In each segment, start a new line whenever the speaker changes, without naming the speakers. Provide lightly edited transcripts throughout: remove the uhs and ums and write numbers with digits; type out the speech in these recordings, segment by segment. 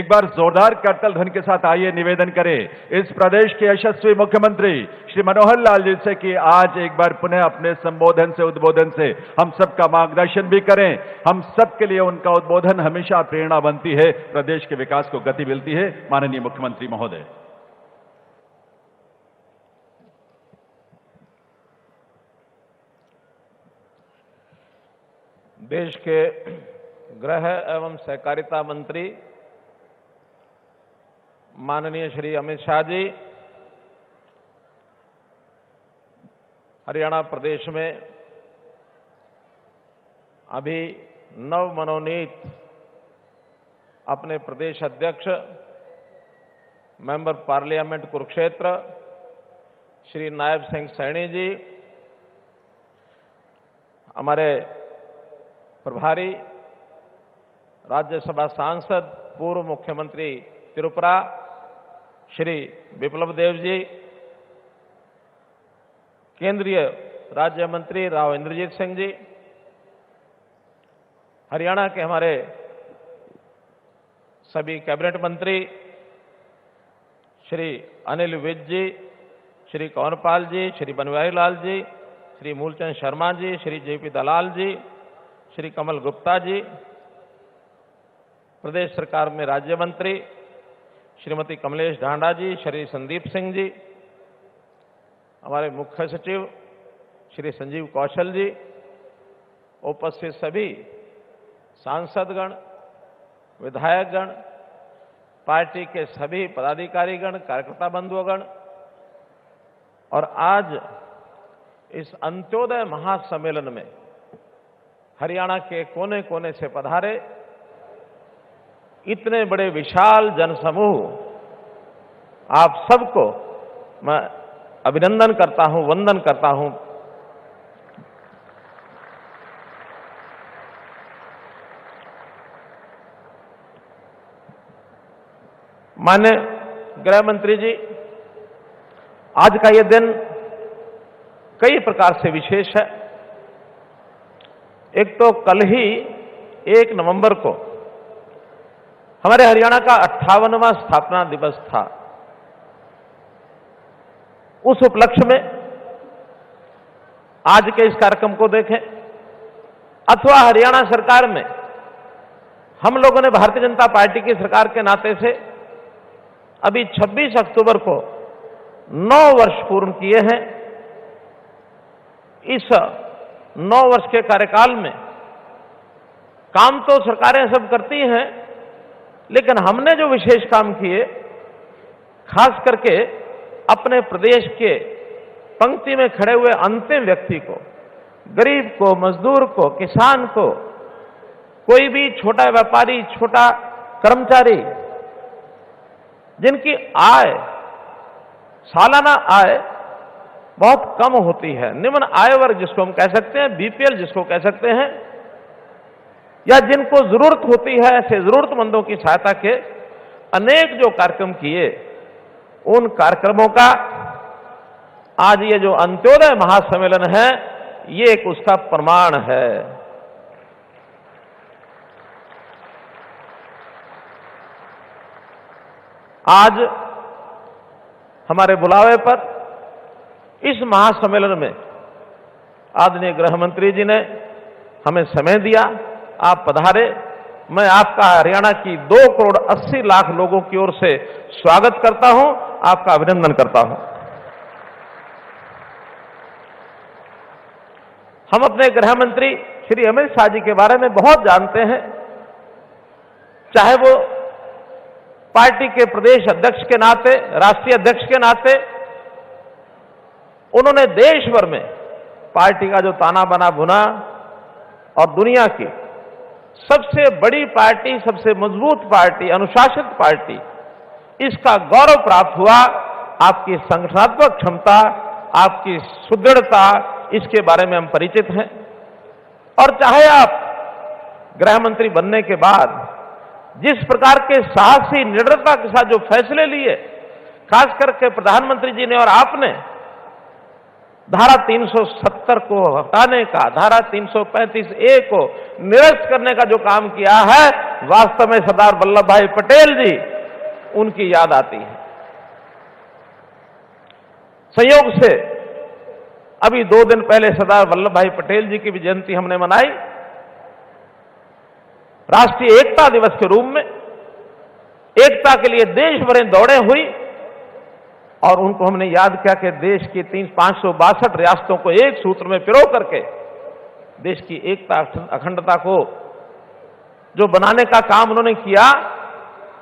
एक बार जोरदार करतल ध्वनि के साथ आइए निवेदन करें इस प्रदेश के यशस्वी मुख्यमंत्री श्री मनोहर लाल जी से कि आज एक बार पुनः अपने संबोधन से उद्बोधन से हम सबका मार्गदर्शन भी करें। हम सबके लिए उनका उद्बोधन हमेशा प्रेरणा बनती है, प्रदेश के विकास को गति मिलती है। माननीय मुख्यमंत्री महोदय।
देश के गृह एवं सहकारिता मंत्री माननीय श्री अमित शाह जी हरियाणा प्रदेश में अभी नव मनोनीत अपने प्रदेश अध्यक्ष मेंबर पार्लियामेंट कुरुक्षेत्र श्री नायब सिंह सैनी जी, हमारे प्रभारी राज्यसभा सांसद पूर्व मुख्यमंत्री त्रिपुरा श्री विप्लव देव जी, केंद्रीय राज्य मंत्री राव इंद्रजीत सिंह जी, हरियाणा के हमारे सभी कैबिनेट मंत्री श्री अनिल विज जी, श्री कंवरपाल जी, श्री बनवारी लाल जी, श्री मूलचंद शर्मा जी, श्री जेपी दलाल जी, श्री कमल गुप्ता जी, प्रदेश सरकार में राज्य मंत्री श्रीमती कमलेश ढांडा जी, श्री संदीप सिंह जी, हमारे मुख्य सचिव श्री संजीव कौशल जी, उपस्थित सभी सांसदगण, विधायकगण, पार्टी के सभी पदाधिकारीगण, कार्यकर्ता बंधुगण और आज इस अंत्योदय महासम्मेलन में हरियाणा के कोने कोने से पधारे इतने बड़े विशाल जनसमूह, आप सबको मैं अभिनंदन करता हूं, वंदन करता हूं। माननीय गृह मंत्री जी, आज का यह दिन कई प्रकार से विशेष है। एक तो कल ही 1 नवंबर को हमारे हरियाणा का 58वां स्थापना दिवस था। उस उपलक्ष्य में आज के इस कार्यक्रम को देखें अथवा हरियाणा सरकार में हम लोगों ने भारतीय जनता पार्टी की सरकार के नाते से अभी 26 अक्टूबर को 9 वर्ष पूर्ण किए हैं। इस 9 वर्ष के कार्यकाल में काम तो सरकारें सब करती हैं, लेकिन हमने जो विशेष काम किए, खास करके अपने प्रदेश के पंक्ति में खड़े हुए अंतिम व्यक्ति को, गरीब को, मजदूर को, किसान को, कोई भी छोटा व्यापारी, छोटा कर्मचारी जिनकी आय, सालाना आय बहुत कम होती है, निम्न आय वर्ग जिसको हम कह सकते हैं, बीपीएल जिसको कह सकते हैं, या जिनको जरूरत होती है, ऐसे जरूरतमंदों की सहायता के अनेक जो कार्यक्रम किए, उन कार्यक्रमों का आज ये जो अंत्योदय महासम्मेलन है, ये एक उसका प्रमाण है। आज हमारे बुलावे पर इस महासम्मेलन में आदरणीय गृह मंत्री जी ने हमें समय दिया, आप पधारे। मैं आपका हरियाणा की 2 करोड़ 80 लाख लोगों की ओर से स्वागत करता हूं, आपका अभिनंदन करता हूं। हम अपने गृह मंत्री श्री अमित शाह जी के बारे में बहुत जानते हैं, चाहे वो पार्टी के प्रदेश अध्यक्ष के नाते, राष्ट्रीय अध्यक्ष के नाते, उन्होंने देश भर में पार्टी का जो ताना बाना बुना और दुनिया की सबसे बड़ी पार्टी, सबसे मजबूत पार्टी, अनुशासित पार्टी, इसका गौरव प्राप्त हुआ। आपकी संगठनात्मक क्षमता, आपकी सुदृढ़ता, इसके बारे में हम परिचित हैं। और चाहे आप गृह मंत्री बनने के बाद जिस प्रकार के साहसी निडरता के साथ जो फैसले लिए, खास करके प्रधानमंत्री जी ने और आपने धारा 370 को हटाने का, धारा 335A को निरस्त करने का जो काम किया है, वास्तव में सरदार वल्लभ भाई पटेल जी, उनकी याद आती है। संयोग से अभी 2 दिन पहले सरदार वल्लभ भाई पटेल जी की भी जयंती हमने मनाई। राष्ट्रीय एकता दिवस के रूप में एकता के लिए देश भर दौड़ें हुई और उनको हमने याद किया कि देश की 562 रियासतों को एक सूत्र में पिरो करके देश की एकता अखंडता को जो बनाने का काम उन्होंने किया,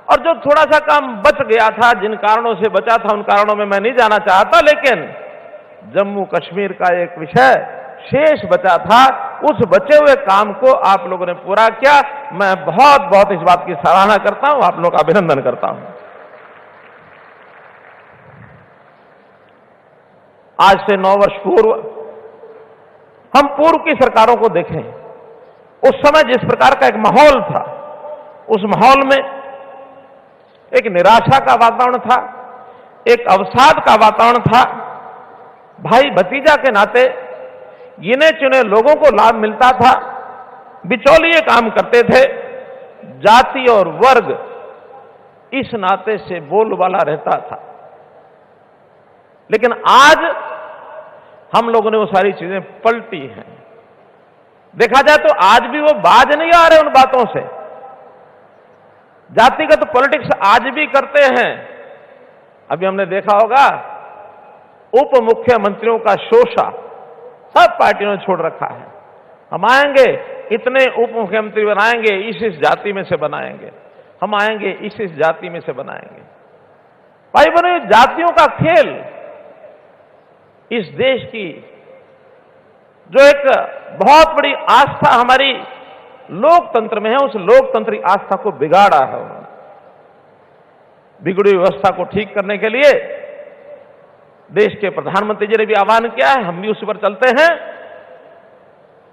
और जो थोड़ा सा काम बच गया था, जिन कारणों से बचा था उन कारणों में मैं नहीं जाना चाहता, लेकिन जम्मू कश्मीर का एक विषय शेष बचा था, उस बचे हुए काम को आप लोगों ने पूरा किया। मैं बहुत बहुत इस बात की सराहना करता हूं, आप लोगों का अभिनंदन करता हूं। आज से 9 वर्ष पूर्व हम पूर्व की सरकारों को देखें, उस समय जिस प्रकार का एक माहौल था, उस माहौल में एक निराशा का वातावरण था, एक अवसाद का वातावरण था। भाई भतीजा के नाते गिने चुने लोगों को लाभ मिलता था, बिचौलिए काम करते थे, जाति और वर्ग इस नाते से बोलबाला रहता था। लेकिन आज हम लोगों ने वो सारी चीजें पलटी हैं। देखा जाए तो आज भी वो बाज नहीं आ रहे उन बातों से। जातिगत पॉलिटिक्स आज भी करते हैं। अभी हमने देखा होगा उप मुख्यमंत्रियों का शोषा सब पार्टियों ने छोड़ रखा है। हम आएंगे, इतने उप मुख्यमंत्री बनाएंगे, इस जाति में से बनाएंगे, हम आएंगे, इस जाति में से बनाएंगे। भाई बहनों, जातियों का खेल इस देश की जो एक बहुत बड़ी आस्था हमारी लोकतंत्र में है, उस लोकतंत्री आस्था को बिगाड़ा है उन्होंने। बिगड़ी व्यवस्था को ठीक करने के लिए देश के प्रधानमंत्री जी ने भी आह्वान किया है, हम भी उस पर चलते हैं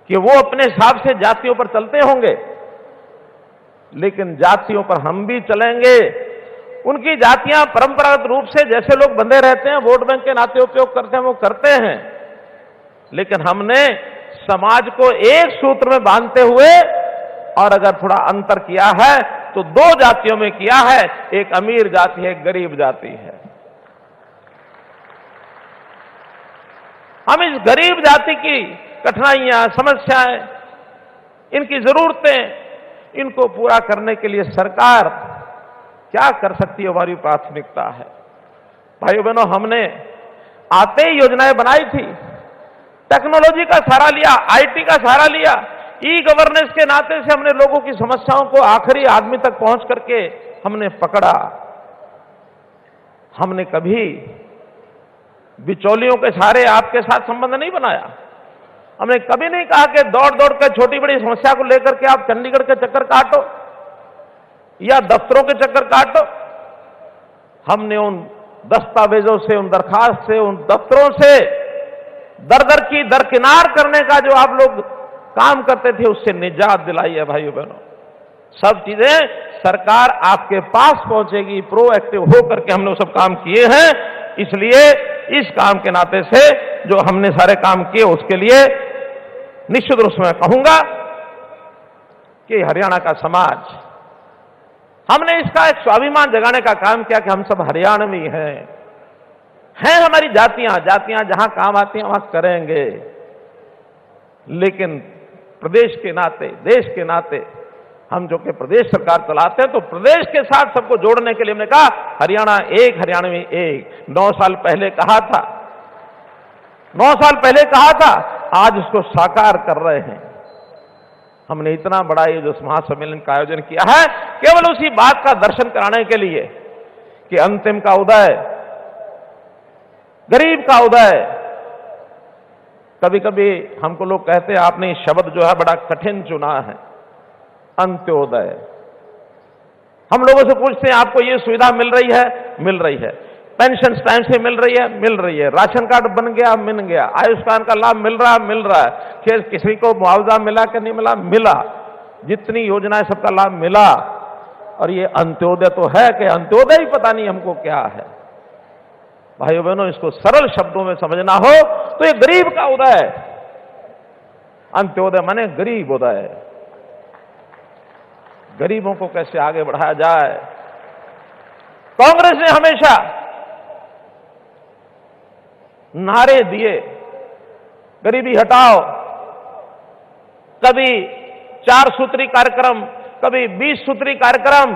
कि वो अपने हिसाब से जातियों पर चलते होंगे, लेकिन जातियों पर हम भी चलेंगे। उनकी जातियां परंपरागत रूप से जैसे लोग बंधे रहते हैं, वोट बैंक के नाते उपयोग करते हैं, वो करते हैं, लेकिन हमने समाज को एक सूत्र में बांधते हुए और अगर थोड़ा अंतर किया है तो 2 जातियों में किया है, एक अमीर जाति है, एक गरीब जाति है। हम इस गरीब जाति की कठिनाइयां, समस्याएं, इनकी जरूरतें, इनको पूरा करने के लिए सरकार क्या कर सकती है, हमारी प्राथमिकता है। भाइयों बहनों, हमने आते ही योजनाएं बनाई थी, टेक्नोलॉजी का सहारा लिया, आईटी का सहारा लिया, ई गवर्नेंस के नाते से हमने लोगों की समस्याओं को आखिरी आदमी तक पहुंच करके हमने पकड़ा। हमने कभी बिचौलियों के सहारे आपके साथ संबंध नहीं बनाया। हमने कभी नहीं कहा कि दौड़ दौड़ कर छोटी बड़ी समस्या को लेकर के आप चंडीगढ़ के चक्कर काटो या दफ्तरों के चक्कर काटो। हमने उन दस्तावेजों से, उन दरखास्त से, उन दफ्तरों से दर की दरकिनार करने का जो आप लोग काम करते थे, उससे निजात दिलाई है। भाइयों बहनों, सब चीजें सरकार आपके पास पहुंचेगी, प्रोएक्टिव होकर के हमने वो सब काम किए हैं। इसलिए इस काम के नाते से जो हमने सारे काम किए, उसके लिए निश्चित रूप से मैं कहूंगा कि हरियाणा का समाज, हमने इसका एक स्वाभिमान जगाने का काम किया कि हम सब हरियाणवी हैं हमारी जातियां जहां काम आती हैं वहां करेंगे, लेकिन प्रदेश के नाते, देश के नाते हम जो कि प्रदेश सरकार चलाते हैं, तो प्रदेश के साथ सबको जोड़ने के लिए हमने कहा हरियाणा एक, हरियाणवी एक। 9 साल पहले कहा था, 9 साल पहले कहा था, आज उसको साकार कर रहे हैं। हमने इतना बड़ा ये जो महासम्मेलन का आयोजन किया है, केवल उसी बात का दर्शन कराने के लिए कि अंतिम का उदय, गरीब का उदय। कभी कभी हमको लोग कहते हैं आपने शब्द जो है बड़ा कठिन चुना है, अंत्योदय। हम लोगों से पूछते हैं आपको ये सुविधा मिल रही है? मिल रही है। पेंशन टाइम से मिल रही है? मिल रही है। राशन कार्ड बन गया? मिल गया। आयुष्मान का लाभ मिल रहा है? मिल रहा है। फिर किसी को मुआवजा मिला कि नहीं मिला? मिला। जितनी योजनाएं सबका लाभ मिला। और ये अंत्योदय तो है कि अंत्योदय ही पता नहीं हमको क्या है। भाइयों बहनों, इसको सरल शब्दों में समझना हो तो ये गरीब का उदय, अंत्योदय माने गरीब उदय। गरीबों को कैसे आगे बढ़ाया जाए। कांग्रेस ने हमेशा नारे दिए, गरीबी हटाओ, कभी 4 सूत्री कार्यक्रम, कभी 20 सूत्री कार्यक्रम।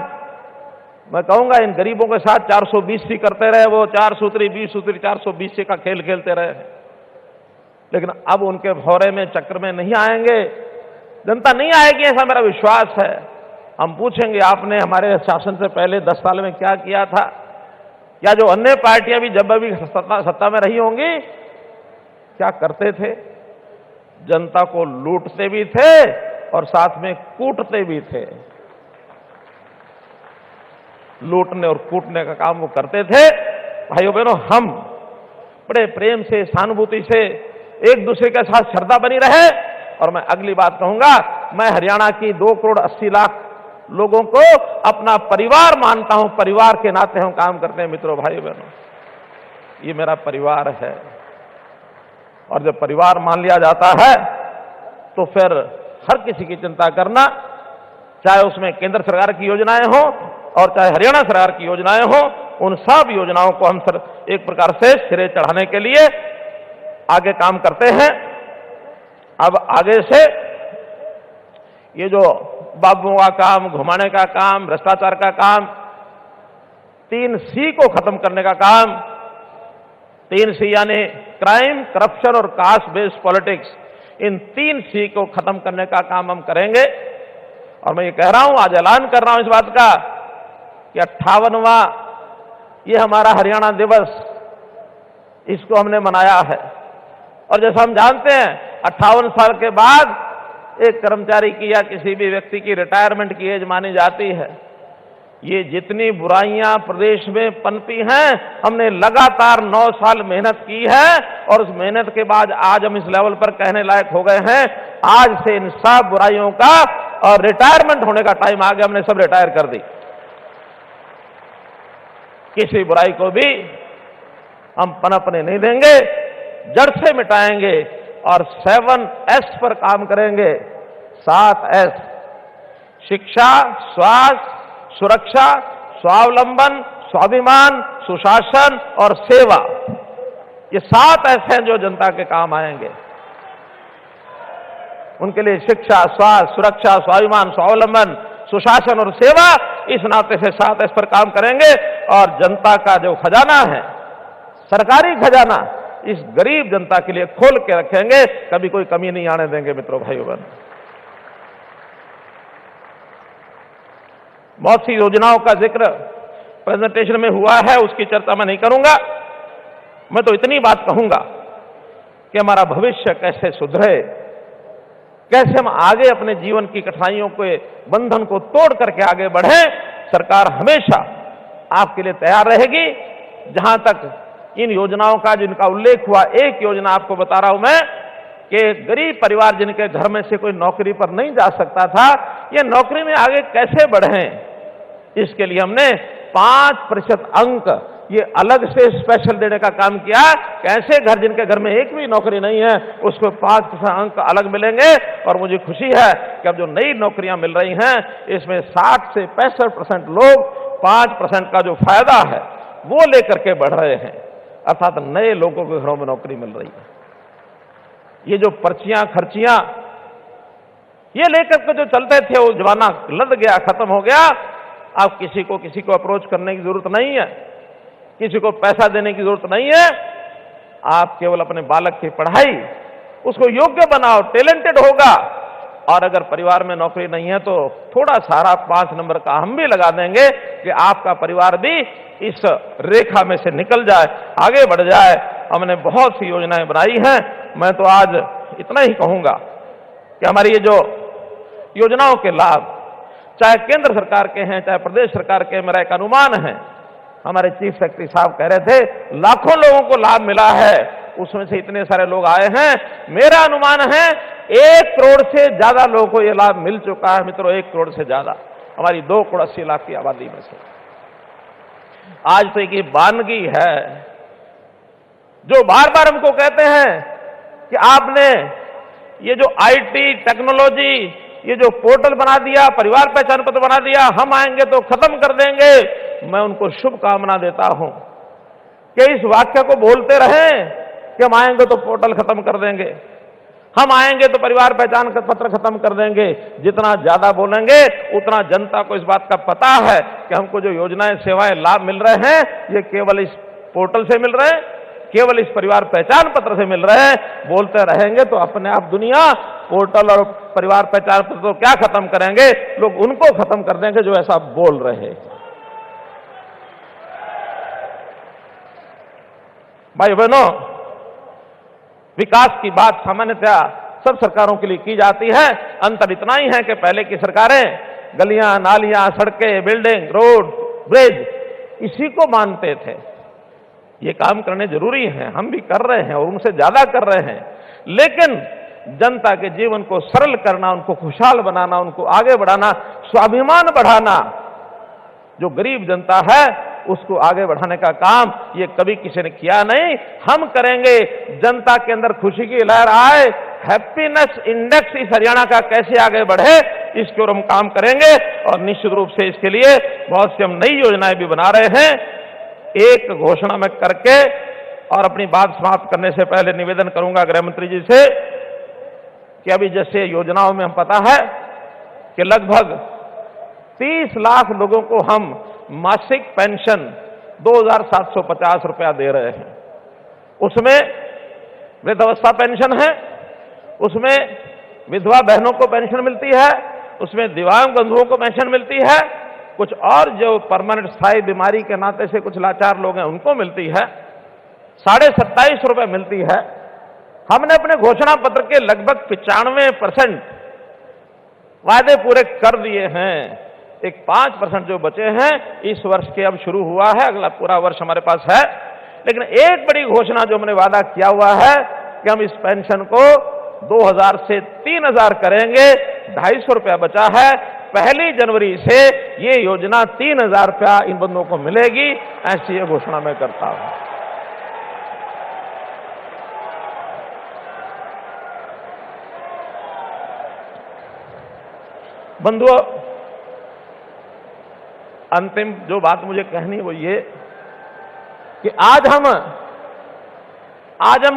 मैं कहूंगा इन गरीबों के साथ 420 ही करते रहे, वो 4 सूत्री 20 सूत्री 420 का खेल खेलते रहे, लेकिन अब उनके भौरे में चक्र में नहीं आएंगे, जनता नहीं आएगी, ऐसा मेरा विश्वास है। हम पूछेंगे आपने हमारे शासन से पहले 10 साल में क्या किया था, या जो अन्य पार्टियां भी जब भी सत्ता में रही होंगी क्या करते थे। जनता को लूटते भी थे और साथ में कूटते भी थे। लूटने और कूटने का काम वो करते थे। भाइयों बहनों, हम बड़े प्रेम से, सहानुभूति से एक दूसरे के साथ श्रद्धा बनी रहे। और मैं अगली बात कहूंगा, मैं हरियाणा की 2 करोड़ 80 लाख लोगों को अपना परिवार मानता हूं, परिवार के नाते हम काम करते हैं। मित्रों, भाइयों बहनों, ये मेरा परिवार है, और जब परिवार मान लिया जाता है तो फिर हर किसी की चिंता करना, चाहे उसमें केंद्र सरकार की योजनाएं हो और चाहे हरियाणा सरकार की योजनाएं हो, उन सब योजनाओं को हम एक प्रकार से सिरे चढ़ाने के लिए आगे काम करते हैं। अब आगे से ये जो बाबुओं का काम, घुमाने का काम, भ्रष्टाचार का काम, 3 C को खत्म करने का काम, 3 C यानी क्राइम, करप्शन और कास्ट बेस्ड पॉलिटिक्स, इन 3 C को खत्म करने का काम हम करेंगे। और मैं ये कह रहा हूं, आज ऐलान कर रहा हूं इस बात का कि 58वां ये हमारा हरियाणा दिवस, इसको हमने मनाया है। और जैसा हम जानते हैं 58 साल के बाद एक कर्मचारी की या किसी भी व्यक्ति की रिटायरमेंट की एज मानी जाती है। ये जितनी बुराइयां प्रदेश में पनपी हैं, हमने लगातार 9 साल मेहनत की है, और उस मेहनत के बाद आज हम इस लेवल पर कहने लायक हो गए हैं। आज से इन सब बुराइयों का और रिटायरमेंट होने का टाइम आ गया, हमने सब रिटायर कर दी। किसी बुराई को भी हम पनपने नहीं देंगे, जड़ से मिटाएंगे और 7S पर काम करेंगे। 7S, शिक्षा, स्वास्थ्य, सुरक्षा, स्वावलंबन, स्वाभिमान, सुशासन और सेवा, ये 7S हैं जो जनता के काम आएंगे। उनके लिए शिक्षा, स्वास्थ्य, सुरक्षा, स्वाभिमान, स्वावलंबन, सुशासन और सेवा, इस नाते से 7S पर काम करेंगे। और जनता का जो खजाना है, सरकारी खजाना, इस गरीब जनता के लिए खोल के रखेंगे, कभी कोई कमी नहीं आने देंगे। मित्रों, भाइयों बहनों, बहुत सी योजनाओं का जिक्र प्रेजेंटेशन में हुआ है, उसकी चर्चा मैं नहीं करूंगा। मैं तो इतनी बात कहूंगा कि हमारा भविष्य कैसे सुधरे, कैसे हम आगे अपने जीवन की कठिनाइयों के बंधन को तोड़ करके आगे बढ़े। सरकार हमेशा आपके लिए तैयार रहेगी। जहां तक इन योजनाओं का जिनका उल्लेख हुआ, एक योजना आपको बता रहा हूं मैं कि गरीब परिवार जिनके घर में से कोई नौकरी पर नहीं जा सकता था, ये नौकरी में आगे कैसे बढ़ें, इसके लिए हमने 5% अंक ये अलग से स्पेशल देने का काम किया। कैसे घर जिनके घर में एक भी नौकरी नहीं है, उसको 5% अंक अलग मिलेंगे। और मुझे खुशी है कि अब जो नई नौकरियां मिल रही हैं, इसमें 60 से 65% लोग 5% का जो फायदा है वो लेकर के बढ़ रहे हैं, अर्थात नए लोगों के घरों में नौकरी मिल रही है। ये जो पर्चियां खर्चियां ये लेकर के जो चलते थे, वो जमाना लद गया, खत्म हो गया। अब किसी को अप्रोच करने की जरूरत नहीं है, किसी को पैसा देने की जरूरत नहीं है। आप केवल अपने बालक की पढ़ाई, उसको योग्य बनाओ, टैलेंटेड होगा। और अगर परिवार में नौकरी नहीं है तो थोड़ा सारा 5 नंबर का हम भी लगा देंगे कि आपका परिवार भी इस रेखा में से निकल जाए, आगे बढ़ जाए। हमने बहुत सी योजनाएं बनाई हैं। मैं तो आज इतना ही कहूंगा कि हमारी ये जो योजनाओं के लाभ, चाहे केंद्र सरकार के हैं चाहे प्रदेश सरकार के, मेरा एक अनुमान है, हमारे चीफ सेक्रेटरी साहब कह रहे थे लाखों लोगों को लाभ मिला है, उसमें से इतने सारे लोग आए हैं। मेरा अनुमान है 1 करोड़ से ज्यादा लोगों को यह लाभ मिल चुका है। मित्रों, 1 करोड़ से ज्यादा हमारी 2 करोड़ 80 लाख की आबादी में से। आज तो एक वानगी है जो बार बार हमको कहते हैं कि आपने ये जो IT टेक्नोलॉजी ये जो पोर्टल बना दिया, परिवार पहचान पत्र बना दिया, हम आएंगे तो खत्म कर देंगे, मैं उनको शुभकामना देता हूं कि इस वाक्य को बोलते रहें कि हम आएंगे तो पोर्टल खत्म कर देंगे, हम आएंगे तो परिवार पहचान पत्र खत्म कर देंगे। जितना ज्यादा बोलेंगे उतना जनता को इस बात का पता है कि हमको जो योजनाएं, सेवाएं, लाभ मिल रहे हैं ये केवल इस पोर्टल से मिल रहे हैं, केवल इस परिवार पहचान पत्र से मिल रहे हैं। बोलते रहेंगे तो अपने आप दुनिया पोर्टल और परिवार पहचान पत्र तो क्या खत्म करेंगे, लोग उनको खत्म कर देंगे जो ऐसा बोल रहे हैं। भाई बहनों, विकास की बात सामान्यतः सब सरकारों के लिए की जाती है। अंतर इतना ही है कि पहले की सरकारें गलियां, नालियां, सड़कें, बिल्डिंग, रोड, ब्रिज इसी को मानते थे। ये काम करने जरूरी है, हम भी कर रहे हैं और उनसे ज्यादा कर रहे हैं, लेकिन जनता के जीवन को सरल करना, उनको खुशहाल बनाना, उनको आगे बढ़ाना, स्वाभिमान बढ़ाना, जो गरीब जनता है उसको आगे बढ़ाने का काम ये कभी किसी ने किया नहीं, हम करेंगे। जनता के अंदर खुशी की लहर आए, हैप्पीनेस इंडेक्स इस हरियाणा का कैसे आगे बढ़े, इसके ओर हम काम करेंगे और निश्चित रूप से इसके लिए बहुत सी हम नई योजनाएं भी बना रहे हैं। एक घोषणा में करके और अपनी बात समाप्त करने से पहले निवेदन करूंगा गृह मंत्री जी से कि अभी जैसे योजनाओं में हम पता है कि लगभग 30 लाख लोगों को हम मासिक पेंशन 2,750 रुपया दे रहे हैं। उसमें वृद्धावस्था पेंशन है, उसमें विधवा बहनों को पेंशन मिलती है, उसमें दिव्यांग बंधुओं को पेंशन मिलती है, कुछ और जो परमानेंट स्थायी बीमारी के नाते से कुछ लाचार लोग हैं उनको मिलती है, 27.5 रुपए मिलती है। हमने अपने घोषणा पत्र के लगभग 95% वायदे पूरे कर दिए हैं। एक 5% जो बचे हैं इस वर्ष के अब शुरू हुआ है, अगला पूरा वर्ष हमारे पास है। लेकिन एक बड़ी घोषणा जो हमने वादा किया हुआ है कि हम इस पेंशन को 2,000 से 3,000 करेंगे। 250 रुपया बचा है। 1 जनवरी से ये योजना 3,000 रुपया इन बंदों को मिलेगी, ऐसी ये घोषणा मैं करता हूं। बंधुओं, अंतिम जो बात मुझे कहनी वो ये कि आज हम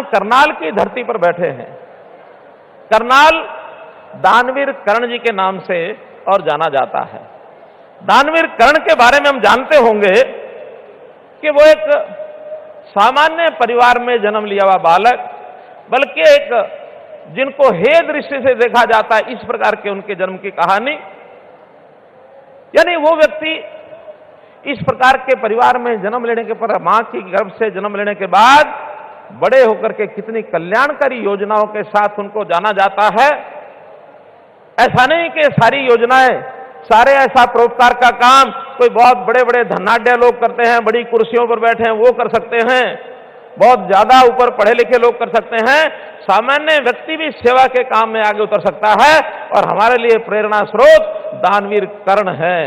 करनाल की धरती पर बैठे हैं। करनाल दानवीर कर्ण जी के नाम से और जाना जाता है। दानवीर कर्ण के बारे में हम जानते होंगे कि वो एक सामान्य परिवार में जन्म लिया हुआ बालक, बल्कि एक जिनको हे दृष्टि से देखा जाता है, इस प्रकार के उनके जन्म की कहानी। यानी वो व्यक्ति इस प्रकार के परिवार में जन्म लेने के पर, मां की गर्भ से जन्म लेने के बाद बड़े होकर के कितनी कल्याणकारी योजनाओं के साथ उनको जाना जाता है। ऐसा नहीं कि सारी योजनाएं, सारे ऐसा परोपकार का काम कोई बहुत बड़े बड़े धनाढ्य लोग करते हैं, बड़ी कुर्सियों पर बैठे हैं वो कर सकते हैं, बहुत ज्यादा ऊपर पढ़े लिखे लोग कर सकते हैं। सामान्य व्यक्ति भी सेवा के काम में आगे उतर सकता है और हमारे लिए प्रेरणा स्रोत दानवीर कर्ण है।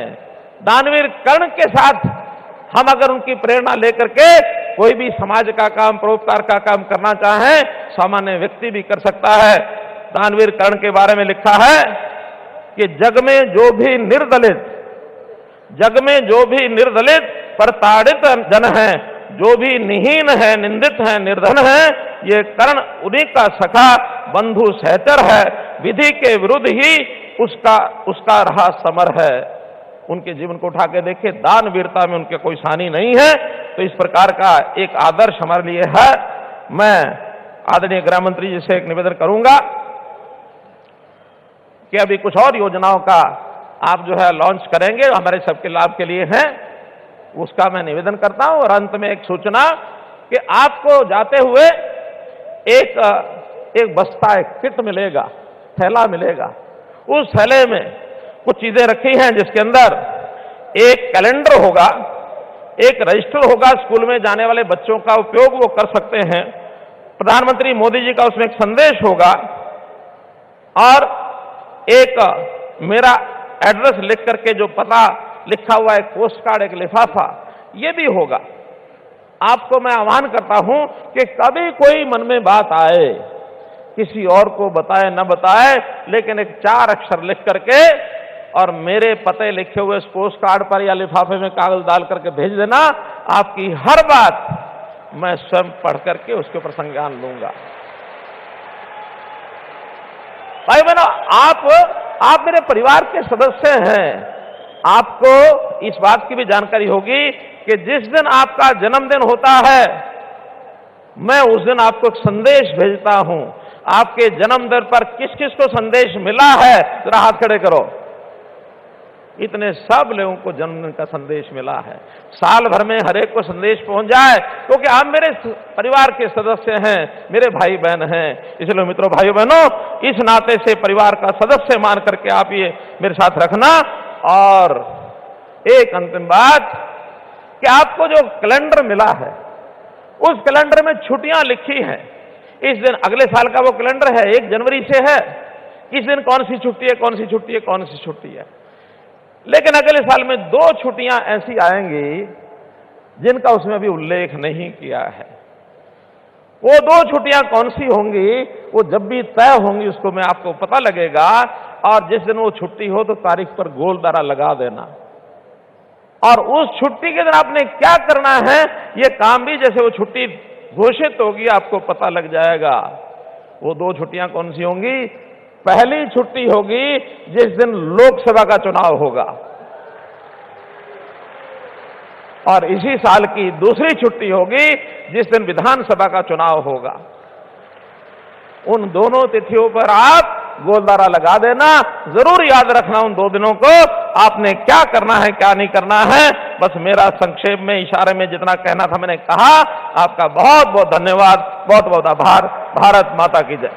दानवीर कर्ण के साथ हम अगर उनकी प्रेरणा लेकर के कोई भी समाज का काम, परोपकार का काम करना चाहें, सामान्य व्यक्ति भी कर सकता है। दानवीर कर्ण के बारे में लिखा है कि जग में जो भी निर्दलित प्रताड़ित जन है, जो भी निहीन है, निंदित है, निर्धन है, ये कर्ण उन्हीं का सखा बंधु सहचर है। विधि के विरुद्ध ही उसका रहा समर है। उनके जीवन को उठा के देखिए, दान वीरता में उनके कोई सानी नहीं है। तो इस प्रकार का एक आदर्श हमारे लिए है। मैं आदरणीय गृह मंत्री जी से एक निवेदन करूंगा कि अभी कुछ और योजनाओं का आप जो है लॉन्च करेंगे, हमारे सबके लाभ के लिए हैं, उसका मैं निवेदन करता हूं। और अंत में एक सूचना कि आपको जाते हुए एक बस्ता, एक किट मिलेगा, थैला मिलेगा। उस थैले में कुछ चीजें रखी हैं जिसके अंदर एक कैलेंडर होगा, एक रजिस्टर होगा, स्कूल में जाने वाले बच्चों का उपयोग वो कर सकते हैं। प्रधानमंत्री मोदी जी का उसमें एक संदेश होगा और एक मेरा एड्रेस लिख करके जो पता लिखा हुआ है, पोस्ट कार्ड, एक लिफाफा, ये भी होगा। आपको मैं आह्वान करता हूं कि कभी कोई मन में बात आए किसी और को बताए न बताए, लेकिन एक 4 अक्षर लिख करके और मेरे पते लिखे हुए इस पोस्ट कार्ड पर या लिफाफे में कागज डाल करके भेज देना। आपकी हर बात मैं स्वयं पढ़ करके उसके ऊपर संज्ञान लूंगा। भाई बहनों, आप मेरे परिवार के सदस्य हैं। आपको इस बात की भी जानकारी होगी कि जिस दिन आपका जन्मदिन होता है, मैं उस दिन आपको एक संदेश भेजता हूं। आपके जन्मदिन पर किस किस को संदेश मिला है, जरा हाथ खड़े करो। इतने सब लोगों को जन्मदिन का संदेश मिला है। साल भर में हर एक को संदेश पहुंच जाए, क्योंकि आप मेरे परिवार के सदस्य हैं, मेरे भाई बहन हैं। इसलिए मित्रों, भाइयों बहनों, इस नाते से परिवार का सदस्य मान करके आप ये मेरे साथ रखना। और एक अंतिम बात कि आपको जो कैलेंडर मिला है, उस कैलेंडर में छुट्टियां लिखी हैं। इस दिन अगले साल का वो कैलेंडर है, 1 जनवरी से है, इस दिन कौन सी छुट्टी है, कौन सी छुट्टी है, कौन सी छुट्टी है। लेकिन अगले साल में 2 छुट्टियां ऐसी आएंगी जिनका उसमें अभी उल्लेख नहीं किया है। वो 2 छुट्टियां कौन सी होंगी, वो जब भी तय होंगी उसको मैं आपको पता लगेगा। और जिस दिन वो छुट्टी हो तो तारीख पर गोल दारा लगा देना। और उस छुट्टी के दिन आपने क्या करना है, ये काम भी जैसे वो छुट्टी घोषित होगी आपको पता लग जाएगा। वो 2 छुट्टियां कौन सी होंगी? पहली छुट्टी होगी जिस दिन लोकसभा का चुनाव होगा, और इसी साल की दूसरी छुट्टी होगी जिस दिन विधानसभा का चुनाव होगा। उन दोनों तिथियों पर आप गोलदारा लगा देना। जरूर याद रखना उन 2 दिनों को आपने क्या करना है, क्या नहीं करना है। बस मेरा संक्षेप में, इशारे में जितना कहना था मैंने कहा। आपका बहुत बहुत धन्यवाद, बहुत बहुत आभार। भारत माता की जय।